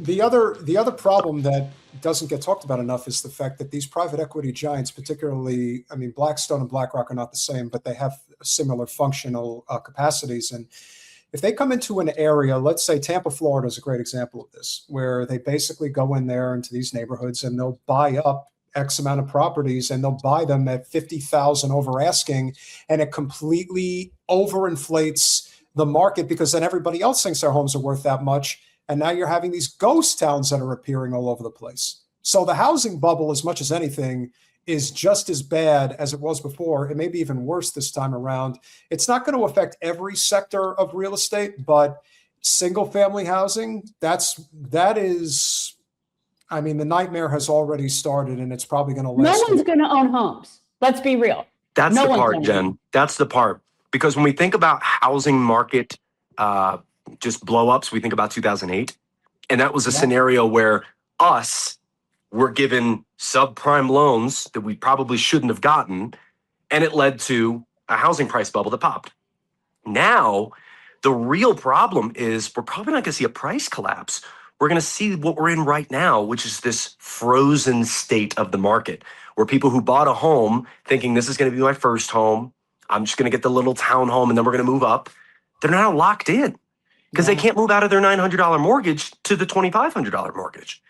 The other problem that doesn't get talked about enough is the fact that these private equity giants, particularly, I mean, Blackstone and BlackRock are not the same, but they have similar functional capacities. And if they come into an area, let's say Tampa, Florida is a great example of this, where they basically go in there into these neighborhoods and they'll buy up X amount of properties and they'll buy them at 50,000 over asking, and it completely overinflates the market because then everybody else thinks their homes are worth that much. And now you're having these ghost towns that are appearing all over the place. So the housing bubble, as much as anything, is just as bad as it was before. It may be even worse this time around. It's not going to affect every sector of real estate, but single family housing, that is, I mean, the nightmare has already started and it's probably going to last. No one's going to own homes. Let's be real. That's the part, Jen. That's the part. Because when we think about housing market just blow ups, we think about 2008. And that was a scenario where us were given subprime loans that we probably shouldn't have gotten. And it led to a housing price bubble that popped. Now, the real problem is we're probably not going to see a price collapse. We're going to see what we're in right now, which is this frozen state of the market where people who bought a home thinking this is going to be my first home, I'm just going to get the little townhome and then we're going to move up. They're now locked in because they can't move out of their $900 mortgage to the $2,500 mortgage.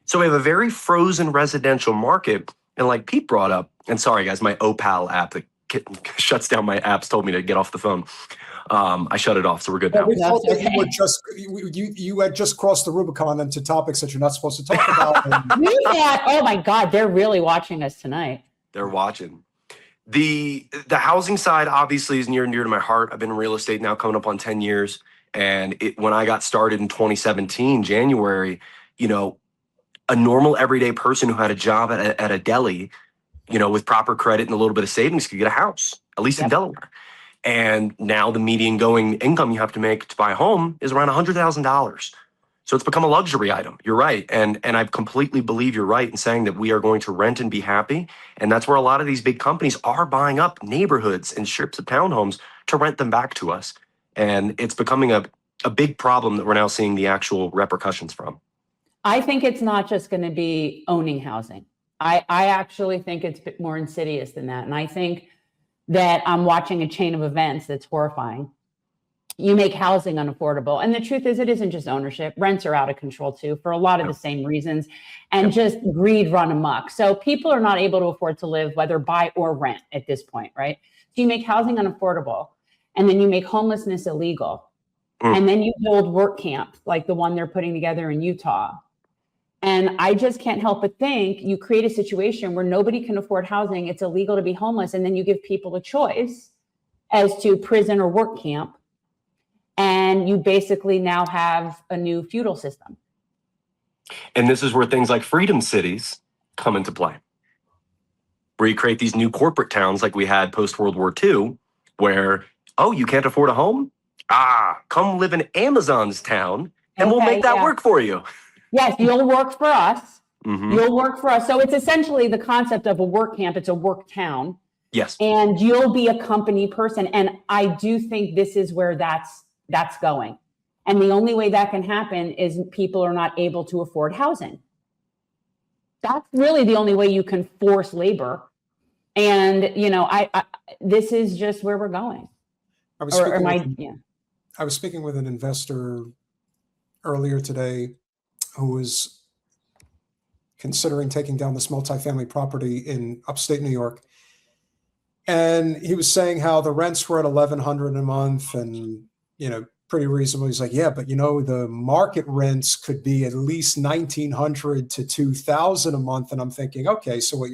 So we have a very frozen residential market. And like Pete brought up, and sorry guys, my Opal app that shuts down my apps told me to get off the phone. I shut it off, so we're good now. We thought that you had just crossed the Rubicon into topics that you're not supposed to talk about. Oh my God, they're really watching us tonight. They're watching. The housing side obviously is near and dear to my heart. I've been in real estate now coming up on 10 years. And when I got started in 2017, January, you know, a normal everyday person who had a job at a deli, you know, with proper credit and a little bit of savings could get a house, at least in Delaware. And now the median going income you have to make to buy a home is around $100,000. So it's become a luxury item. You're right. And I completely believe you're right in saying that we are going to rent and be happy. And that's where a lot of these big companies are buying up neighborhoods and strips of townhomes to rent them back to us. And it's becoming a big problem that we're now seeing the actual repercussions from. I think it's not just going to be owning housing. I actually think it's a bit more insidious than that. And I think that I'm watching a chain of events that's horrifying. You make housing unaffordable. And the truth is, it isn't just ownership. Rents are out of control too, for a lot of the same reasons, and just greed run amok. So people are not able to afford to live, whether buy or rent at this point, right? So you make housing unaffordable, and then you make homelessness illegal. And then you build work camps like the one they're putting together in Utah. And I just can't help but think you create a situation where nobody can afford housing. It's illegal to be homeless. And then you give people a choice as to prison or work camp. And you basically now have a new feudal system. And this is where things like freedom cities come into play, where you create these new corporate towns like we had post-World War II, where, oh, you can't afford a home? Come live in Amazon's town and we'll make that work for you. Yes, you'll work for us. You'll work for us. So it's essentially the concept of a work camp. It's a work town. Yes. And you'll be a company person. And I do think this is where that's going. And the only way that can happen is people are not able to afford housing. That's really the only way you can force labor. And, you know, this is just where we're going. I was speaking with an investor earlier today who was considering taking down this multifamily property in upstate New York. And he was saying how the rents were at $1,100 a month and, you know, pretty reasonable. He's like, yeah, but you know, the market rents could be at least $1,900 to $2,000 a month. And I'm thinking, okay, so what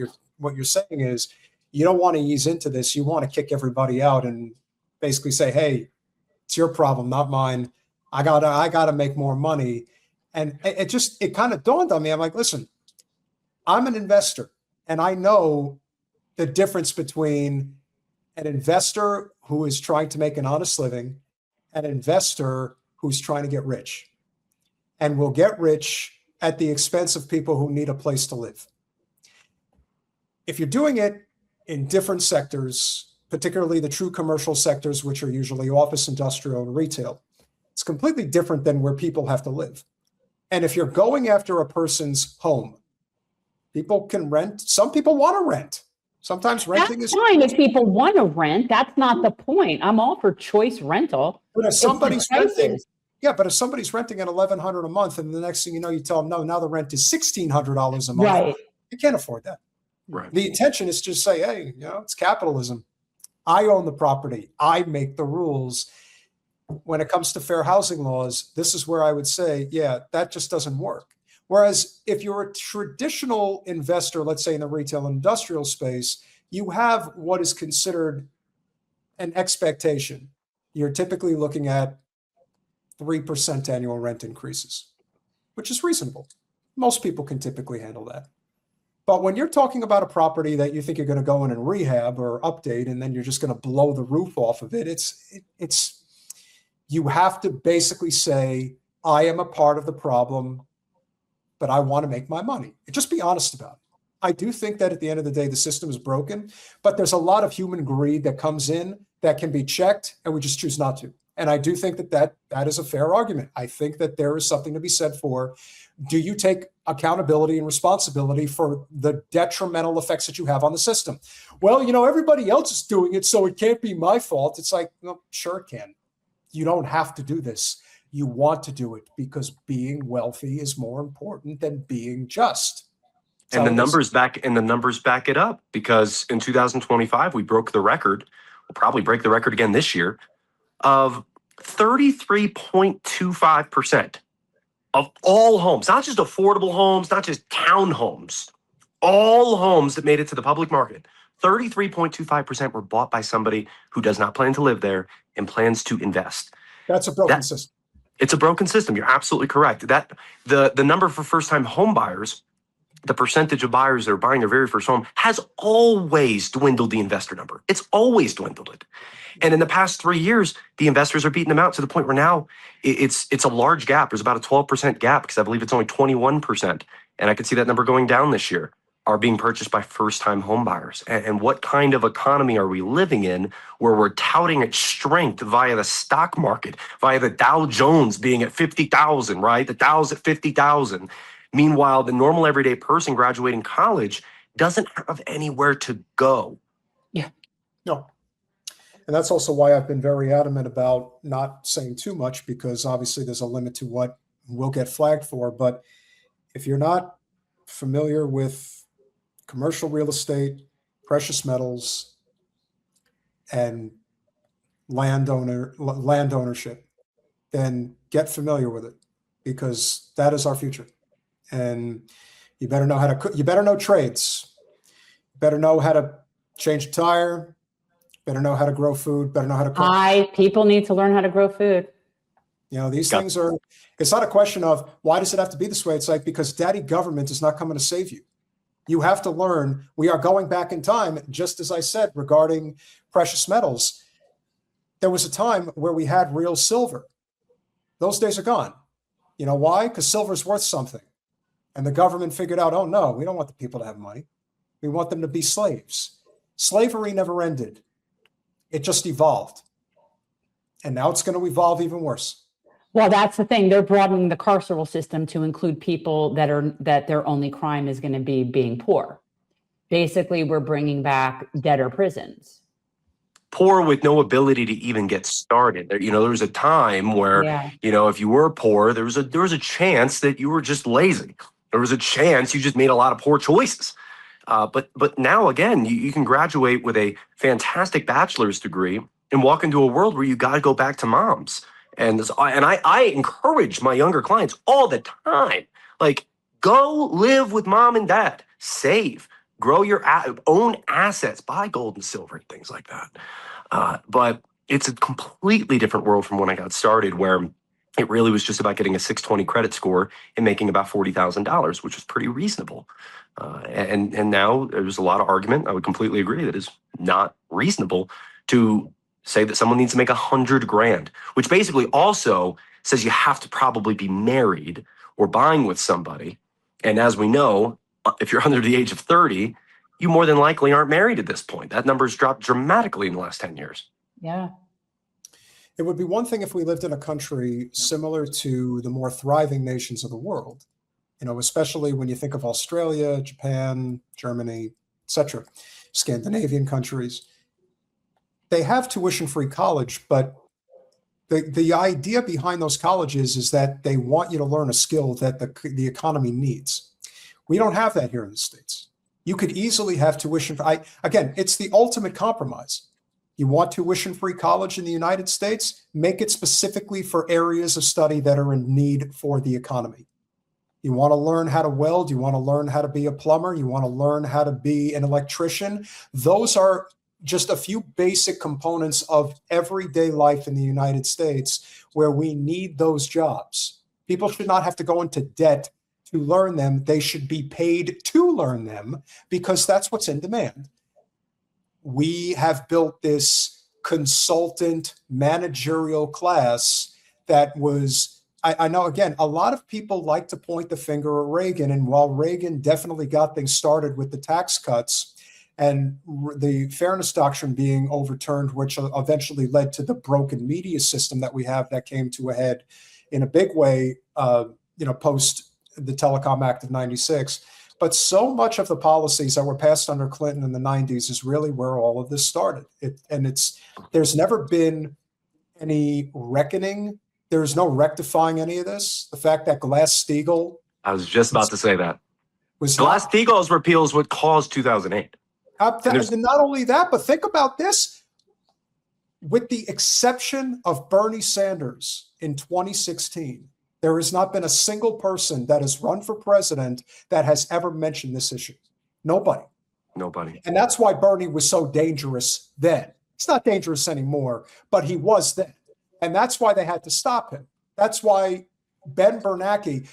you're saying is you don't want to ease into this. You want to kick everybody out and basically say, hey, it's your problem, not mine. I gotta make more money. And it kind of dawned on me. I'm like, listen, I'm an investor and I know the difference between an investor who is trying to make an honest living and an investor who's trying to get rich, and will get rich at the expense of people who need a place to live. If you're doing it in different sectors, particularly the true commercial sectors, which are usually office, industrial, and retail, it's completely different than where people have to live. And if you're going after a person's home, people can rent. Some people want to rent. Sometimes renting That's is fine if people want to rent. That's not the point. I'm all for choice rental. But if It's the somebody's renting, prices. yeah, but if somebody's renting at $1,100 a month, and the next thing you know, you tell them, no, now the rent is $1,600 a month. Right. You can't afford that. Right. The intention is to just say, hey, it's capitalism. I own the property. I make the rules. When it comes to fair housing laws, this is where I would say, yeah, that just doesn't work. Whereas if you're a traditional investor, let's say in the retail and industrial space, you have what is considered an expectation. You're typically looking at 3% annual rent increases, which is reasonable. Most people can typically handle that. But when you're talking about a property that you think you're going to go in and rehab or update, and then you're just going to blow the roof off of it, it's you have to basically say, I am a part of the problem, but I want to make my money. Just be honest about it. I do think that at the end of the day, the system is broken, but there's a lot of human greed that comes in that can be checked, and we just choose not to. And I do think that is a fair argument. I think that there is something to be said for, do you take accountability and responsibility for the detrimental effects that you have on the system? Well, everybody else is doing it, so it can't be my fault. It's like, well, sure it can. You don't have to do this. You want to do it because being wealthy is more important than being just. And the numbers back it up, because in 2025 we broke the record. We'll probably break the record again this year of 33.25% of all homes, not just affordable homes, not just townhomes, all homes that made it to the public market. 33.25% were bought by somebody who does not plan to live there and plans to invest. That's a broken system. It's a broken system. You're absolutely correct. That the number for first-time home buyers, the percentage of buyers that are buying their very first home, has always dwindled the investor number. It's always dwindled it. And in the past 3 years, the investors are beating them out to the point where now it's a large gap. There's about a 12% gap, because I believe it's only 21%. And I could see that number going down this year, are being purchased by first-time home buyers. And what kind of economy are we living in where we're touting its strength via the stock market, via the Dow Jones being at 50,000, right? The Dow's at 50,000. Meanwhile, the normal everyday person graduating college doesn't have anywhere to go. Yeah. No. And that's also why I've been very adamant about not saying too much, because obviously there's a limit to what we'll get flagged for. But if you're not familiar with commercial real estate, precious metals, and land ownership, then get familiar with it, because that is our future. And you better know how to you better know trades. You better know how to change a tire. Better know how to grow food. Better know how to cook. People need to learn how to grow food. These things are, it's not a question of why does it have to be this way? It's like, because daddy government is not coming to save you. You have to learn. We are going back in time, just as I said regarding precious metals. There was a time where we had real silver. Those days are gone. You know why? Because silver is worth something. And the government figured out, oh no, we don't want the people to have money. We want them to be slaves. Slavery never ended. It just evolved. And now it's going to evolve even worse. Well, that's the thing. They're broadening the carceral system to include people that their only crime is going to be being poor. Basically, we're bringing back debtor prisons. Poor with no ability to even get started. There was a time where, if you were poor, there was a chance that you were just lazy. There was a chance you just made a lot of poor choices. But now, again, you can graduate with a fantastic bachelor's degree and walk into a world where you got to go back to mom's. And I encourage my younger clients all the time, like, go live with mom and dad, save, grow your own assets, buy gold and silver and things like that. But it's a completely different world from when I got started, where it really was just about getting a 620 credit score and making about $40,000, which was pretty reasonable. And now there's a lot of argument. I would completely agree that it's not reasonable to say that someone needs to make $100,000, which basically also says you have to probably be married or buying with somebody. And as we know, if you're under the age of 30, you more than likely aren't married at this point. That number's dropped dramatically in the last 10 years. Yeah. It would be one thing if we lived in a country similar to the more thriving nations of the world, especially when you think of Australia, Japan, Germany, etc., Scandinavian countries. They have tuition-free college, but the idea behind those colleges is that they want you to learn a skill that the economy needs. We don't have that here in the States. You could easily have tuition. Again, it's the ultimate compromise. You want tuition-free college in the United States? Make it specifically for areas of study that are in need for the economy. You want to learn how to weld? You want to learn how to be a plumber? You want to learn how to be an electrician? Those are just a few basic components of everyday life in the United States where we need those jobs. People should not have to go into debt to learn them. They should be paid to learn them because that's what's in demand. We have built this consultant managerial class that was, I know, again, a lot of people like to point the finger at Reagan. And while Reagan definitely got things started with the tax cuts and the fairness doctrine being overturned, which eventually led to the broken media system that we have that came to a head in a big way, post the Telecom Act of 96. But so much of the policies that were passed under Clinton in the 90s is really where all of this started. There's never been any reckoning. There's no rectifying any of this. The fact that Glass-Steagall, I was just about to say that. was Glass-Steagall's repeals would cause 2008. and not only that, but think about this. With the exception of Bernie Sanders in 2016, there has not been a single person that has run for president that has ever mentioned this issue. Nobody. And that's why Bernie was so dangerous then. He's not dangerous anymore, but he was then. And that's why they had to stop him. That's why Ben Bernanke,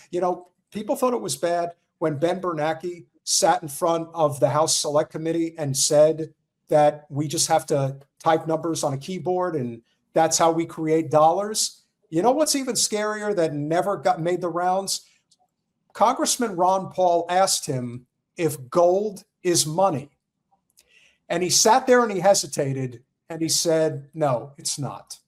people thought it was bad when Ben Bernanke sat in front of the House Select Committee and said that we just have to type numbers on a keyboard and that's how we create dollars. You know what's even scarier that never made the rounds? Congressman Ron Paul asked him if gold is money. And he sat there and he hesitated and he said, no, it's not.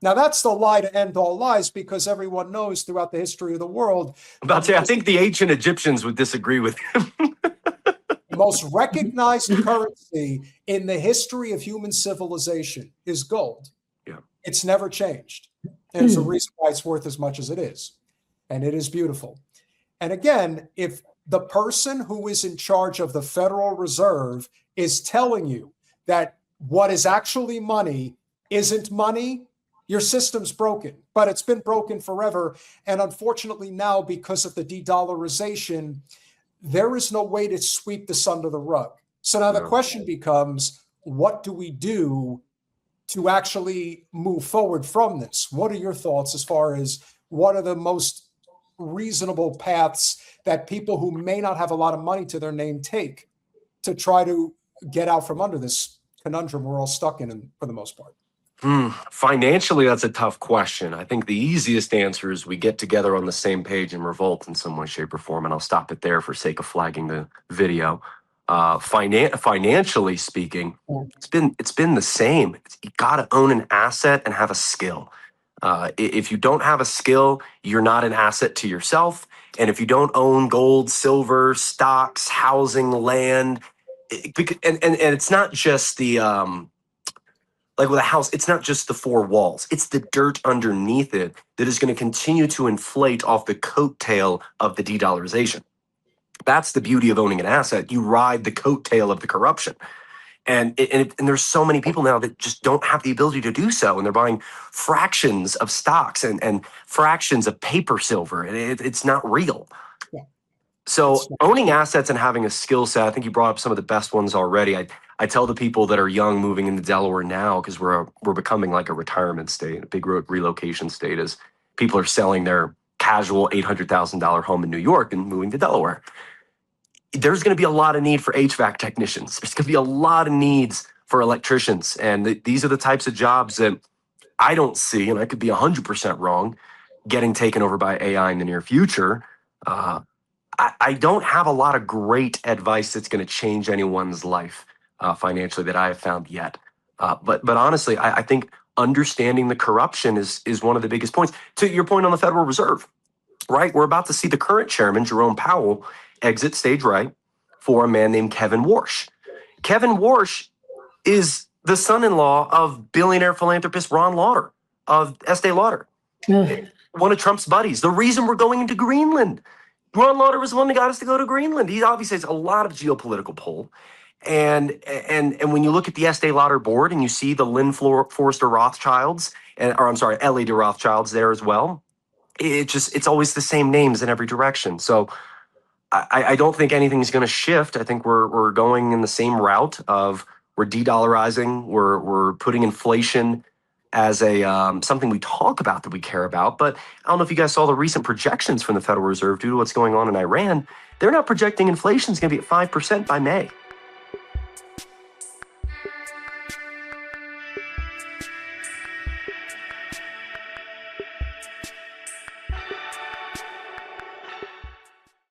Now, that's the lie to end all lies because everyone knows throughout the history of the world. I think the ancient Egyptians would disagree with him. The most recognized currency in the history of human civilization is gold. Yeah. It's never changed. And it's a reason why it's worth as much as it is. And it is beautiful. And again, if the person who is in charge of the Federal Reserve is telling you that what is actually money isn't money, your system's broken, but it's been broken forever. And unfortunately now, because of the de-dollarization, there is no way to sweep this under the rug. So now the question becomes, what do we do to actually move forward from this? What are your thoughts as far as what are the most reasonable paths that people who may not have a lot of money to their name take to try to get out from under this conundrum we're all stuck in for the most part? Financially, that's a tough question. I think the easiest answer is we get together on the same page and revolt in some way, shape, or form. And I'll stop it there for sake of flagging the video. Financially speaking, it's been the same. You got to own an asset and have a skill. If you don't have a skill, you're not an asset to yourself. And if you don't own gold, silver, stocks, housing, land, and it's not just the like with a house, it's not just the four walls. It's the dirt underneath it that is going to continue to inflate off the coattail of the de-dollarization. That's the beauty of owning an asset. You ride the coattail of the corruption. And there's so many people now that just don't have the ability to do so. And they're buying fractions of stocks and fractions of paper silver. And it's not real. Yeah. So owning assets and having a skill set, I think you brought up some of the best ones already. I tell the people that are young moving into Delaware now, because we're becoming like a retirement state, a big relocation state, as people are selling their casual $800,000 home in New York and moving to Delaware. There's going to be a lot of need for HVAC technicians. There's going to be a lot of needs for electricians. And these are the types of jobs that I don't see, and I could be 100% wrong, getting taken over by AI in the near future. I don't have a lot of great advice that's going to change anyone's life financially that I have found yet. But honestly, I think understanding the corruption is one of the biggest points. To your point on the Federal Reserve, right? We're about to see the current chairman, Jerome Powell, exit stage right for a man named Kevin Warsh. Kevin Warsh is the son-in-law of billionaire philanthropist Ron Lauder of Estee Lauder, Ugh. one of Trump's buddies. The reason we're going into Greenland, Ron Lauder was the one that got us to go to Greenland. He obviously has a lot of geopolitical pull. And when you look at the Estee Lauder board and you see the Lynn Forrester Rothschilds, Ellie de Rothschilds there as well, it's always the same names in every direction. So I don't think anything's going to shift. I think we're going in the same route of we're de-dollarizing, we're putting inflation as a something we talk about that we care about. But I don't know if you guys saw the recent projections from the Federal Reserve due to what's going on in Iran. They're not projecting inflation is going to be at 5% by May.